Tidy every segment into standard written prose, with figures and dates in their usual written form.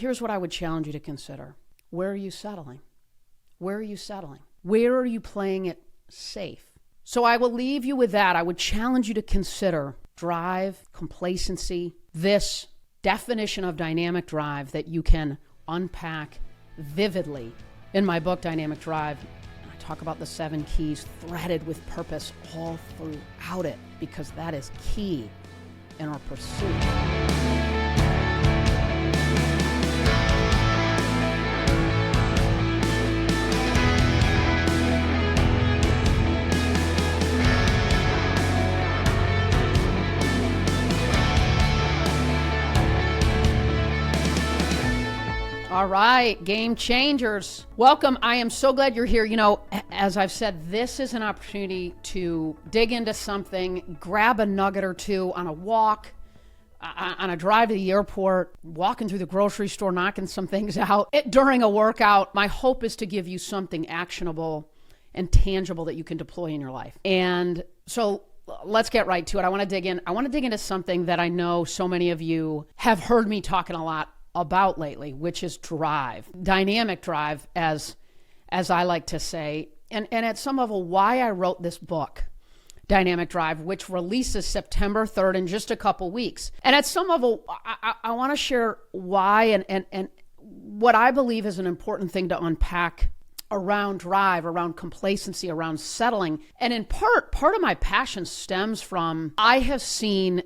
here's what I would challenge you to consider. Where are you settling? Where are you settling? Where are you playing it safe? So I will leave you with that. I would challenge you to consider drive, complacency, this definition of dynamic drive that you can unpack vividly in my book, Dynamic Drive. I talk about the 7 keys threaded with purpose all throughout it, because that is key in our pursuit. All right, game changers. Welcome. I am so glad you're here. You know, as I've said, this is an opportunity to dig into something, grab a nugget or two on a walk, on a drive to the airport, walking through the grocery store, knocking some things out. During a workout, my hope is to give you something actionable and tangible that you can deploy in your life. And so let's get right to it. I want to dig into something that I know so many of you have heard me talking a lot about lately, which is drive, dynamic drive, as I like to say. And at some level, why I wrote this book, Dynamic Drive, which releases September 3rd in just a couple weeks. And at some level, I want to share why and what I believe is an important thing to unpack around drive, around complacency, around settling. And in part of my passion stems from, I have seen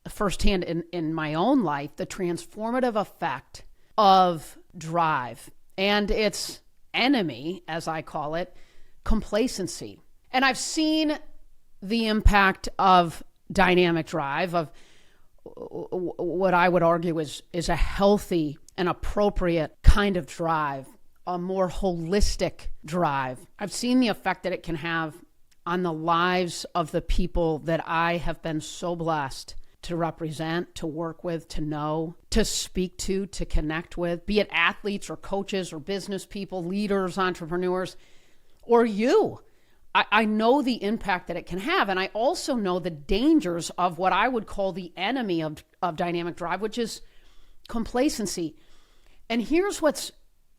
firsthand in my own life the transformative effect of drive and its enemy, as I call it, complacency. And I've seen the impact of dynamic drive, of what I would argue is a healthy and appropriate kind of drive, a more holistic drive. I've seen the effect that it can have on the lives of the people that I have been so blessed to represent, to work with, to know, to speak to connect with, be it athletes or coaches or business people, leaders, entrepreneurs, or you. I know the impact that it can have. And I also know the dangers of what I would call the enemy of dynamic drive, which is complacency. And here's what's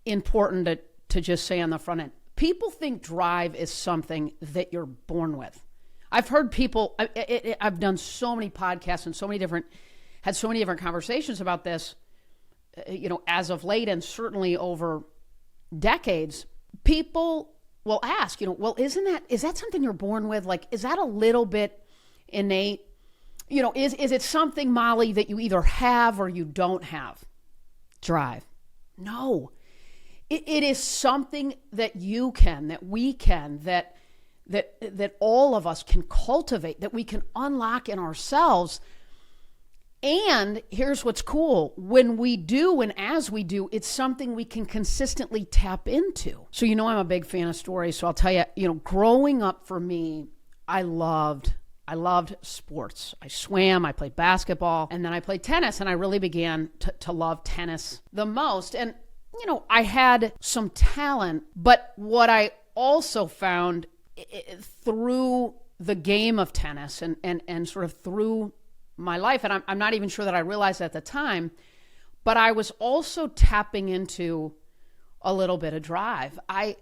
important to just say on the front end. People think drive is something that you're born with. I've heard people, I've done so many podcasts and had so many different conversations about this, as of late, and certainly over decades. People will ask, well, is that something you're born with? Like, is that a little bit innate? Is it something, Molly, that you either have or you don't have? Drive. No. It is something that you can, that we can, that all of us can cultivate, that we can unlock in ourselves. And here's what's cool. When we do, and as we do, it's something we can consistently tap into. So, I'm a big fan of stories. So I'll tell you, growing up for me, I loved sports. I swam, I played basketball, and then I played tennis. And I really began to love tennis the most. And, I had some talent, but what I also found through the game of tennis and sort of through my life, and I'm not even sure that I realized at the time, but I was also tapping into a little bit of drive. I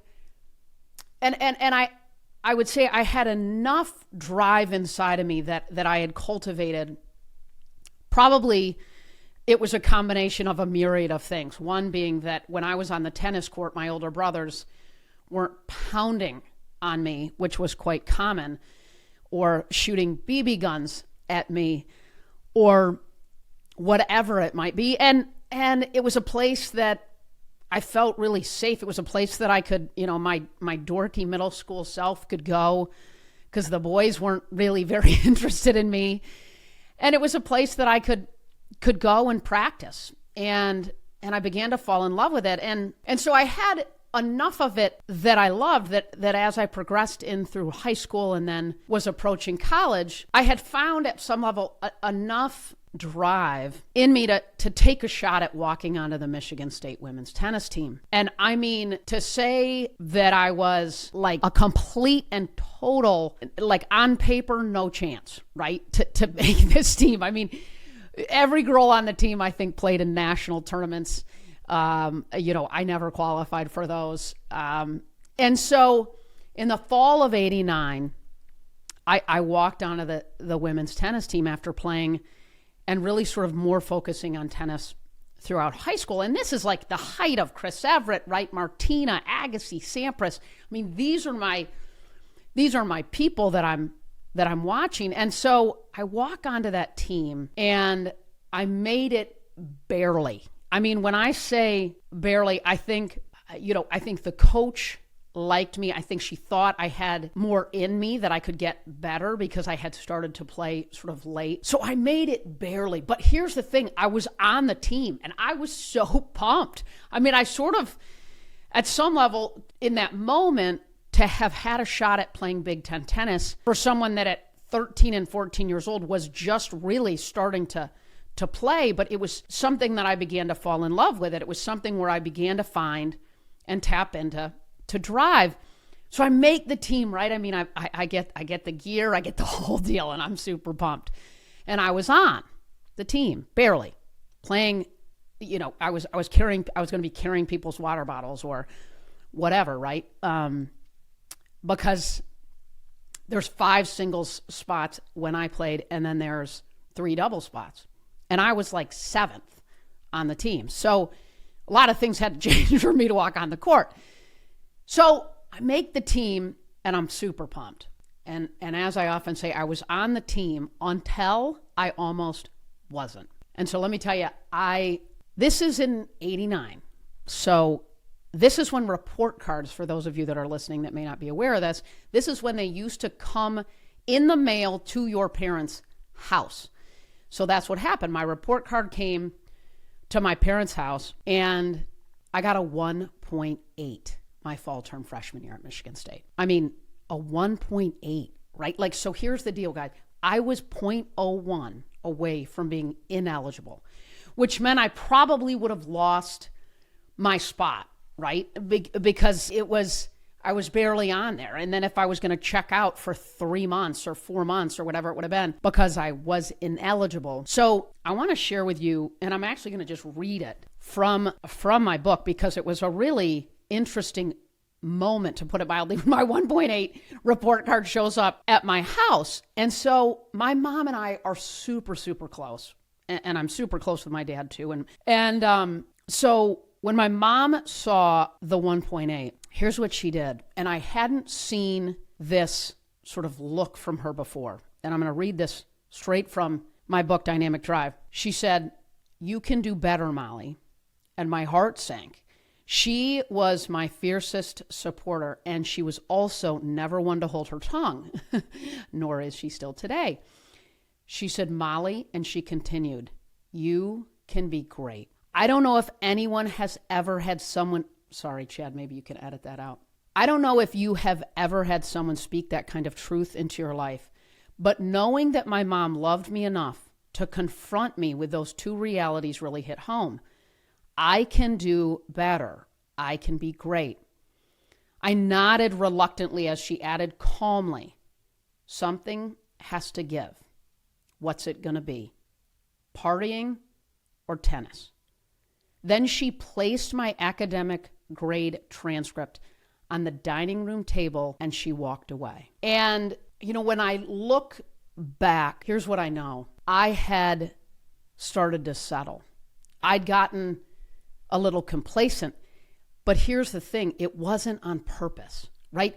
would say I had enough drive inside of me that I had cultivated. Probably it was a combination of a myriad of things. One being that when I was on the tennis court, my older brothers weren't pounding on me, which was quite common, or shooting BB guns at me, or whatever it might be. And it was a place that I felt really safe. It was a place that I could, my dorky middle school self could go, because the boys weren't really very interested in me. And it was a place that I could go and practice. And I began to fall in love with it. And so I had enough of it that I loved that as I progressed in through high school and then was approaching college, I had found at some level enough drive in me to take a shot at walking onto the Michigan State women's tennis team. And I mean, to say that I was like a complete and total, like on paper, no chance, right? To make this team. I mean, every girl on the team, I think, played in national tournaments. I never qualified for those. And so in the fall of 89, I walked onto the women's tennis team after playing and really sort of more focusing on tennis throughout high school. And this is like the height of Chris Everett, right? Martina, Agassi, Sampras. I mean, these are my people that I'm watching. And so I walk onto that team and I made it barely. I mean, when I say barely, I think the coach liked me. I think she thought I had more in me, that I could get better because I had started to play sort of late. So I made it barely. But here's the thing. I was on the team and I was so pumped. I mean, I sort of, at some level in that moment, to have had a shot at playing Big Ten tennis for someone that at 13 and 14 years old was just really starting to play, but it was something that I began to fall in love with. It was something where I began to find and tap into to drive. So I make the team, right? I mean, I get the gear, I get the whole deal, and I'm super pumped. And I was on the team, barely playing. I was going to be carrying people's water bottles or whatever, right? Because there's 5 singles spots when I played, and then there's 3 double spots. And I was like 7th on the team. So a lot of things had to change for me to walk on the court. So I make the team and I'm super pumped. And as I often say, I was on the team until I almost wasn't. And so let me tell you, this is in 89. So this is when report cards, for those of you that are listening that may not be aware of this is when they used to come in the mail to your parents' house. So that's what happened. My report card came to my parents' house and I got a 1.8 my fall term freshman year at Michigan State. I mean, a 1.8, right? Like, so here's the deal, guys. I was 0.01 away from being ineligible, which meant I probably would have lost my spot, right? Because I was barely on there. And then if I was going to check out for 3 months or 4 months or whatever it would have been, because I was ineligible. So I want to share with you, and I'm actually going to just read it from my book, because it was a really interesting moment, to put it mildly, when my 1.8 report card shows up at my house. And so my mom and I are super, super close. And I'm super close with my dad too. And so when my mom saw the 1.8, here's what she did. And I hadn't seen this sort of look from her before. And I'm going to read this straight from my book, Dynamic Drive. She said, "You can do better, Molly." And my heart sank. She was my fiercest supporter, and she was also never one to hold her tongue, nor is she still today. She said, "Molly," and she continued, "you can be great." I don't know if anyone has ever had someone, sorry, Chad, maybe you can edit that out. I don't know if you have ever had someone speak that kind of truth into your life, but knowing that my mom loved me enough to confront me with those 2 realities really hit home. I can do better. I can be great. I nodded reluctantly as she added calmly, "Something has to give. What's it going to be? Partying or tennis?" Then she placed my academic grade transcript on the dining room table and she walked away. And, when I look back, here's what I know. I had started to settle. I'd gotten a little complacent, but here's the thing. It wasn't on purpose, right?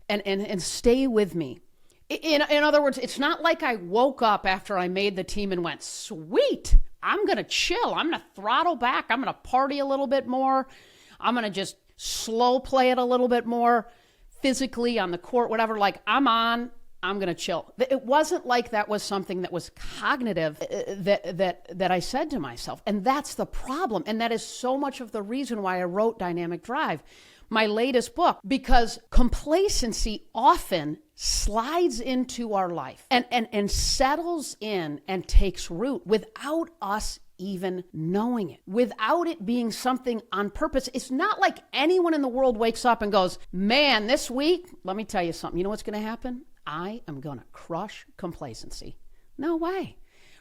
And stay with me. In other words, it's not like I woke up after I made the team and went, "Sweet, I'm going to chill. I'm going to throttle back. I'm going to party a little bit more. I'm going to just slow play it a little bit more physically on the court, whatever. Like, I'm going to chill." It wasn't like that was something that was cognitive that I said to myself. And that's the problem. And that is so much of the reason why I wrote Dynamic Drive, my latest book, because complacency often slides into our life and settles in and takes root without us even knowing it, without it being something on purpose. It's not like anyone in the world wakes up and goes, "Man, this week, let me tell you something. You know what's going to happen? I am going to crush complacency." No way.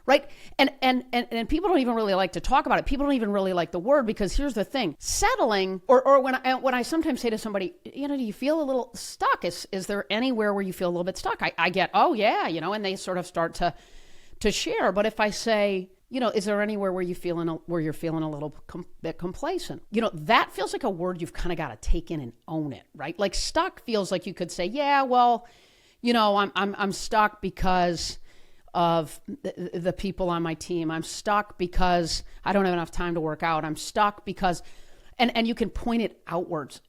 right? And people don't even really like to talk about it. People don't even really like the word, because here's the thing: settling, or when I sometimes say to somebody, do you feel a little stuck? Is there anywhere where you feel a little bit stuck? I get, oh yeah, and they sort of start to share. But if I say, is there anywhere where you're feeling a little bit complacent? That feels like a word you've kind of got to take in and own it, right? Like stuck feels like you could say, yeah, well, I'm stuck because of the people on my team. I'm stuck because I don't have enough time to work out. I'm stuck because, and you can point it outwards.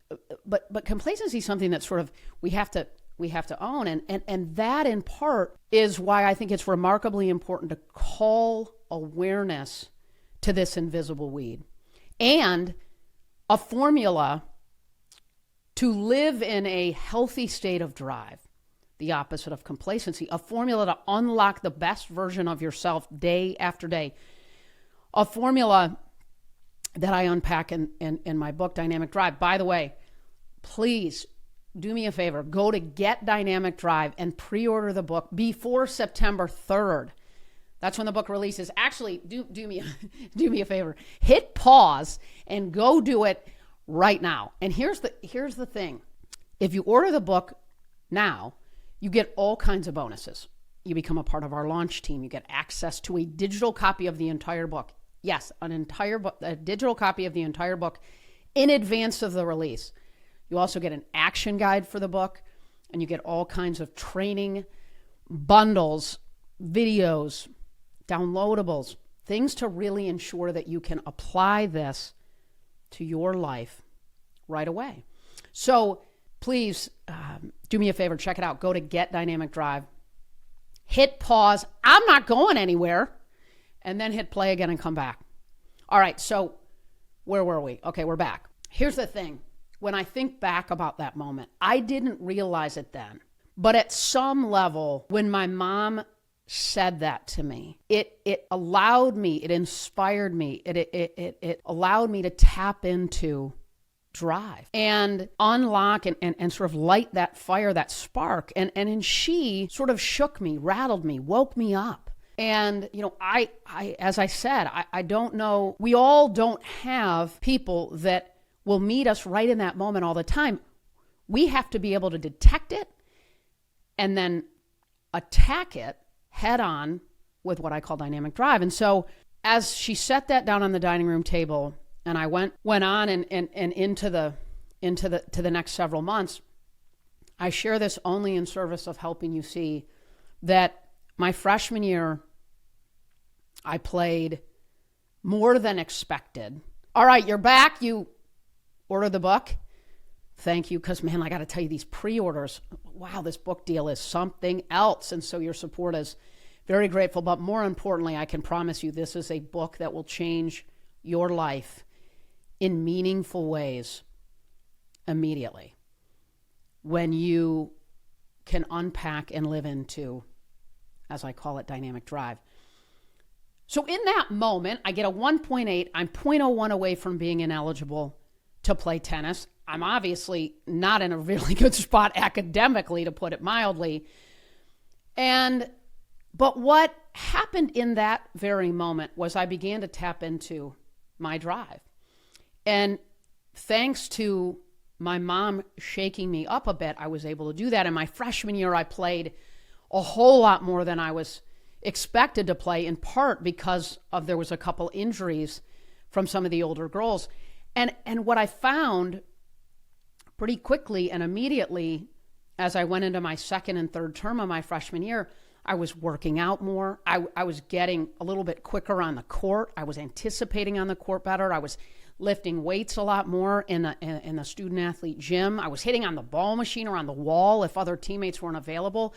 But complacency is something that sort of we have to own, and that in part is why I think it's remarkably important to call awareness to this invisible weed, and a formula to live in a healthy state of drive, the opposite of complacency, a formula to unlock the best version of yourself day after day, a formula that I unpack in my book, Dynamic Drive. By the way, please do me a favor, go to Get Dynamic Drive and pre-order the book before September 3rd. That's when the book releases. Actually, do me a favor. Hit pause and go do it right now. And here's the thing. If you order the book now, you get all kinds of bonuses. You become a part of our launch team. You get access to a digital copy of the entire book. Yes, a digital copy of the entire book in advance of the release. You also get an action guide for the book, and you get all kinds of training bundles, videos, downloadables, things to really ensure that you can apply this to your life right away. So please do me a favor, check it out. Go to Get Dynamic Drive, hit pause. I'm not going anywhere. And then hit play again and come back. All right, so where were we? Okay, we're back. Here's the thing. When I think back about that moment, I didn't realize it then. But at some level, when my mom said that to me, it allowed me, it inspired me, it allowed me to tap into drive and unlock and sort of light that fire, that spark. And she sort of shook me, rattled me, woke me up. And, I as I said, I don't know, we all don't have people that will meet us right in that moment all the time. We have to be able to detect it and then attack it head on with what I call dynamic drive. And so as she set that down on the dining room table, and I went on and into the next several months, I share this only in service of helping you see that my freshman year, I played more than expected. All right, you're back. You ordered the book. Thank you, because, man, I got to tell you, these pre-orders, wow, this book deal is something else. And so your support is very grateful. But more importantly, I can promise you this is a book that will change your life in meaningful ways immediately when you can unpack and live into, as I call it, dynamic drive. So in that moment, I get a 1.8. I'm 0.01 away from being ineligible to play tennis. I'm obviously not in a really good spot academically, to put it mildly. But what happened in that very moment was I began to tap into my drive. And thanks to my mom shaking me up a bit, I was able to do that. In my freshman year, I played a whole lot more than I was expected to play, in part because there was a couple injuries from some of the older girls. And what I found pretty quickly and immediately as I went into my second and third term of my freshman year, I was working out more. I was getting a little bit quicker on the court. I was anticipating on the court better. I was lifting weights a lot more in the student athlete gym. I was hitting on the ball machine or on the wall if other teammates weren't available.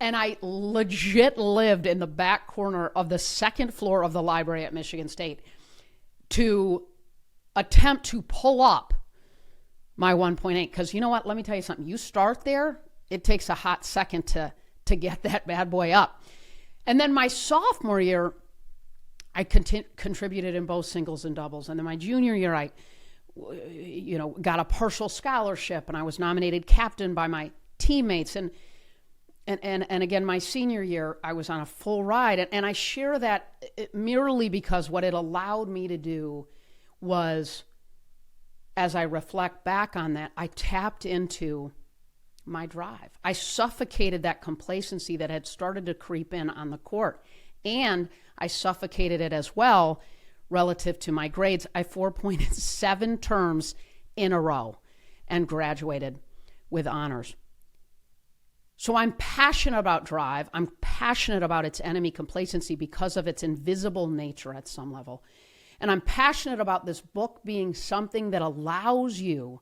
And I legit lived in the back corner of the second floor of the library at Michigan State to attempt to pull up my 1.8. Because you know what? Let me tell you something. You start there, it takes a hot second to get that bad boy up. And then my sophomore year, I contributed in both singles and doubles. And then my junior year, I got a partial scholarship, and I was nominated captain by my teammates. And And again, my senior year, I was on a full ride. And I share that merely because what it allowed me to do was, as I reflect back on that, I tapped into my drive. I suffocated that complacency that had started to creep in on the court. And I suffocated it as well relative to my grades. I 4.7 terms in a row and graduated with honors. So I'm passionate about drive. I'm passionate about its enemy, complacency, because of its invisible nature at some level. And I'm passionate about this book being something that allows you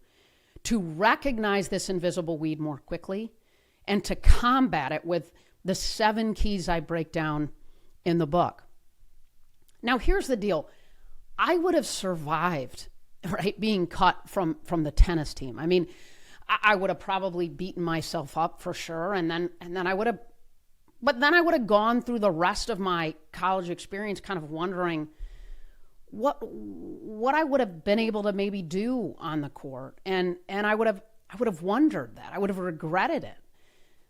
to recognize this invisible weed more quickly and to combat it with the 7 keys I break down in the book. Now, here's the deal. I would have survived, right, being cut from the tennis team. I mean, I would have probably beaten myself up for sure. And then I would have gone through the rest of my college experience kind of wondering what I would have been able to maybe do on the court. And I would have wondered that. I would have regretted it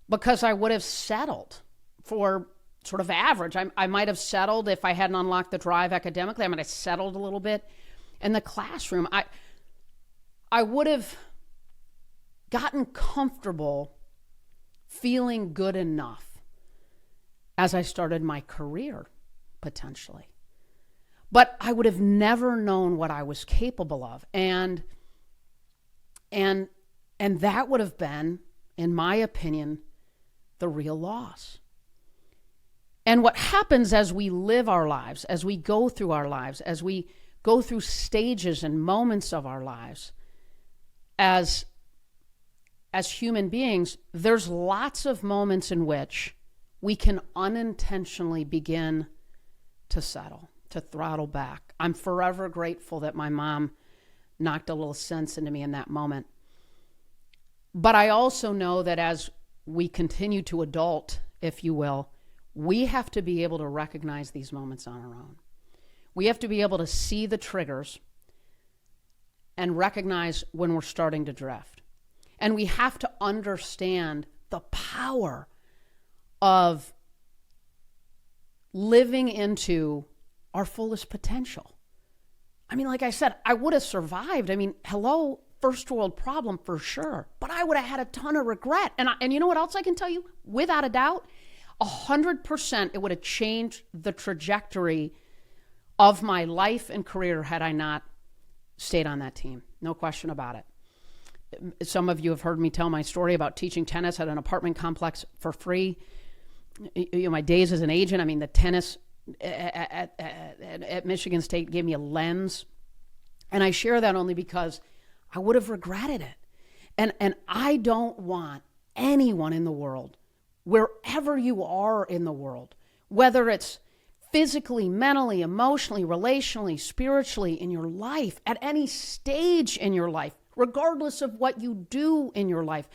because I would have settled for sort of average. I might have settled if I hadn't unlocked the drive academically. I might have settled a little bit in the classroom. I would have gotten comfortable feeling good enough as I started my career, potentially. But I would have never known what I was capable of. And that would have been, in my opinion, the real loss. And what happens as we live our lives, as we go through our lives, as we go through stages and moments of our lives, as human beings, there's lots of moments in which we can unintentionally begin to settle, to throttle back. I'm forever grateful that my mom knocked a little sense into me in that moment. But I also know that as we continue to adult, if you will, we have to be able to recognize these moments on our own. We have to be able to see the triggers and recognize when we're starting to drift. And we have to understand the power of living into our fullest potential. I mean, like I said, I would have survived. I mean, hello, first world problem for sure. But I would have had a ton of regret. And you know what else I can tell you? Without a doubt, 100% it would have changed the trajectory of my life and career had I not stayed on that team. No question about it. Some of you have heard me tell my story about teaching tennis at an apartment complex for free. You know, my days as an agent, I mean, the tennis at Michigan State gave me a lens. And I share that only because I would have regretted it. And I don't want anyone in the world, wherever you are in the world, whether it's physically, mentally, emotionally, relationally, spiritually in your life, at any stage in your life, regardless of what you do in your life,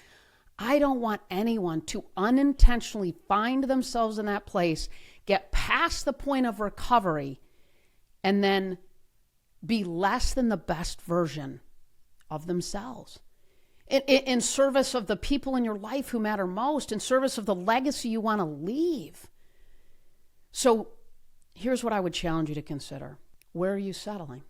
I don't want anyone to unintentionally find themselves in that place, get past the point of recovery, and then be less than the best version of themselves. In service of the people in your life who matter most, in service of the legacy you want to leave. So here's what I would challenge you to consider. Where are you settling?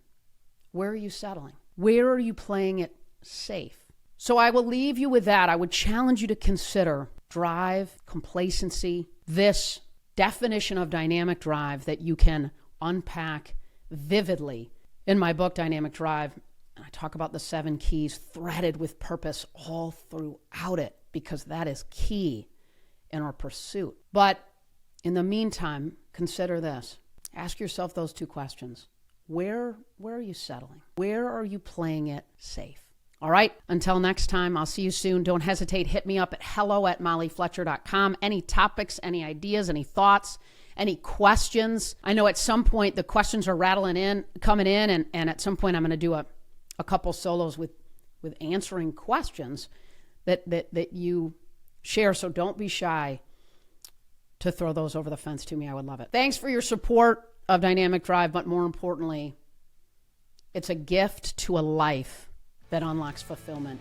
Where are you settling? Where are you playing it safe? So I will leave you with that. I would challenge you to consider drive, complacency, this definition of dynamic drive that you can unpack vividly in my book, Dynamic Drive. And I talk about the 7 keys threaded with purpose all throughout it, because that is key in our pursuit. But in the meantime, consider this. Ask yourself those 2 questions. Where are you settling? Where are you playing it safe? All right, until next time, I'll see you soon. Don't hesitate. Hit me up at hello@mollyfletcher.com. Any topics, any ideas, any thoughts, any questions. I know at some point the questions are coming in, and at some point I'm going to do a couple solos with answering questions that you share. So don't be shy to throw those over the fence to me. I would love it. Thanks for your support of Dynamic Drive, but more importantly, it's a gift to a life that unlocks fulfillment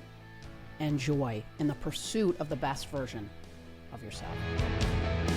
and joy in the pursuit of the best version of yourself.